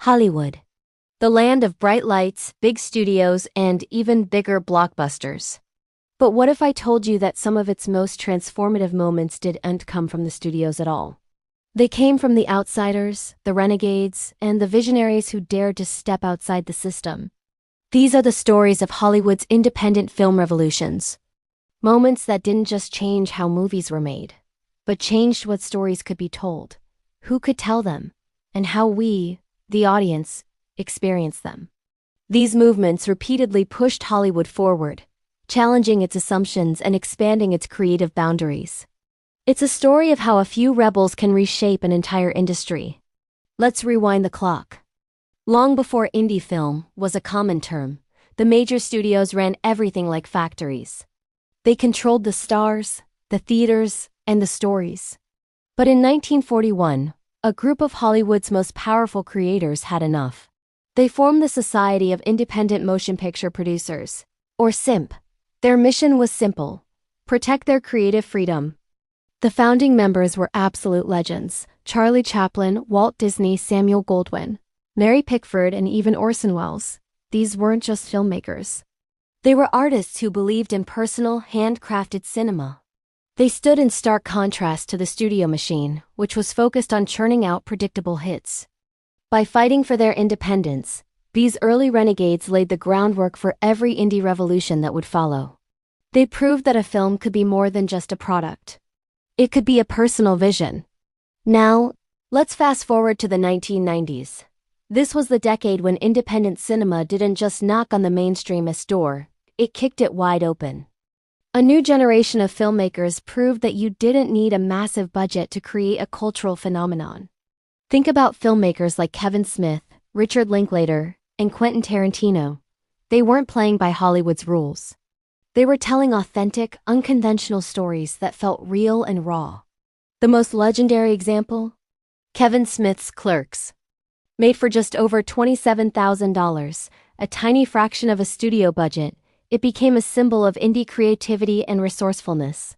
Hollywood. The land of bright lights, big studios, and even bigger blockbusters. But what if I told you that some of its most transformative moments didn't come from the studios at all? They came from the outsiders, the renegades, and the visionaries who dared to step outside the system. These are the stories of Hollywood's independent film revolutions. Moments that didn't just change how movies were made, but changed what stories could be told, who could tell them, and how we, the audience, experience them. These movements repeatedly pushed Hollywood forward, challenging its assumptions and expanding its creative boundaries. It's a story of how a few rebels can reshape an entire industry. Let's rewind the clock. Long before indie film was a common term, the major studios ran everything like factories. They controlled the stars, the theaters, and the stories. But in 1941, a group of Hollywood's most powerful creators had enough. They formed the Society of Independent Motion Picture Producers, or SIMP. Their mission was simple: protect their creative freedom. The founding members were absolute legends: Charlie Chaplin, Walt Disney, Samuel Goldwyn, Mary Pickford, and even Orson Welles. These weren't just filmmakers. They were artists who believed in personal, handcrafted cinema. They stood in stark contrast to the studio machine, which was focused on churning out predictable hits. By fighting for their independence, these early renegades laid the groundwork for every indie revolution that would follow. They proved that a film could be more than just a product. It could be a personal vision. Now, let's fast forward to the 1990s. This was the decade when independent cinema didn't just knock on the mainstreamist door, it kicked it wide open. A new generation of filmmakers proved that you didn't need a massive budget to create a cultural phenomenon. Think about filmmakers like Kevin Smith, Richard Linklater, and Quentin Tarantino. They weren't playing by Hollywood's rules. They were telling authentic, unconventional stories that felt real and raw. The most legendary example? Kevin Smith's Clerks. Made for just over $27,000, a tiny fraction of a studio budget, it became a symbol of indie creativity and resourcefulness.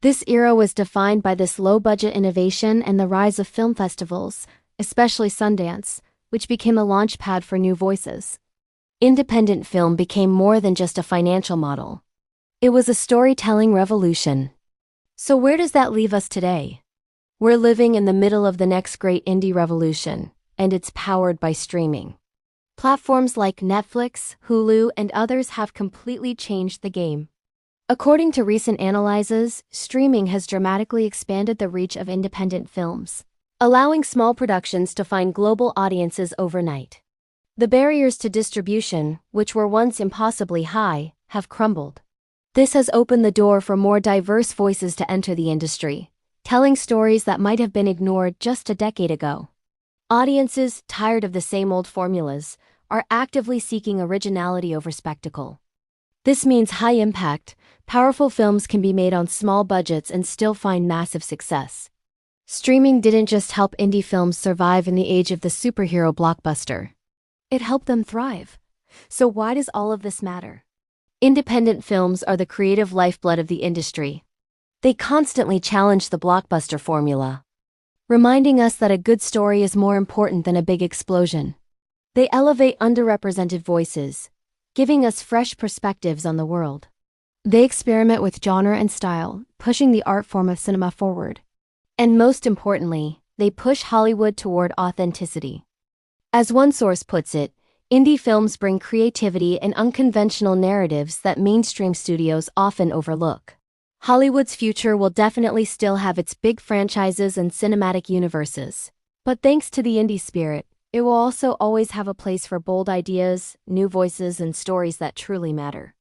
This era was defined by this low-budget innovation and the rise of film festivals, especially Sundance, which became a launchpad for new voices. Independent film became more than just a financial model. It was a storytelling revolution. So where does that leave us today? We're living in the middle of the next great indie revolution, and it's powered by streaming. Platforms like Netflix, Hulu, and others have completely changed the game. According to recent analyses, streaming has dramatically expanded the reach of independent films, allowing small productions to find global audiences overnight. The barriers to distribution, which were once impossibly high, have crumbled. This has opened the door for more diverse voices to enter the industry, telling stories that might have been ignored just a decade ago. Audiences, tired of the same old formulas, are actively seeking originality over spectacle. This means high-impact, powerful films can be made on small budgets and still find massive success. Streaming didn't just help indie films survive in the age of the superhero blockbuster. It helped them thrive. So why does all of this matter? Independent films are the creative lifeblood of the industry. They constantly challenge the blockbuster formula, reminding us that a good story is more important than a big explosion. They elevate underrepresented voices, giving us fresh perspectives on the world. They experiment with genre and style, pushing the art form of cinema forward. And most importantly, they push Hollywood toward authenticity. As one source puts it, indie films bring creativity and unconventional narratives that mainstream studios often overlook. Hollywood's future will definitely still have its big franchises and cinematic universes. But thanks to the indie spirit, it will also always have a place for bold ideas, new voices, and stories that truly matter.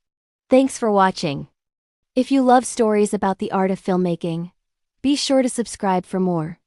Thanks for watching. If you love stories about the art of filmmaking, be sure to subscribe for more.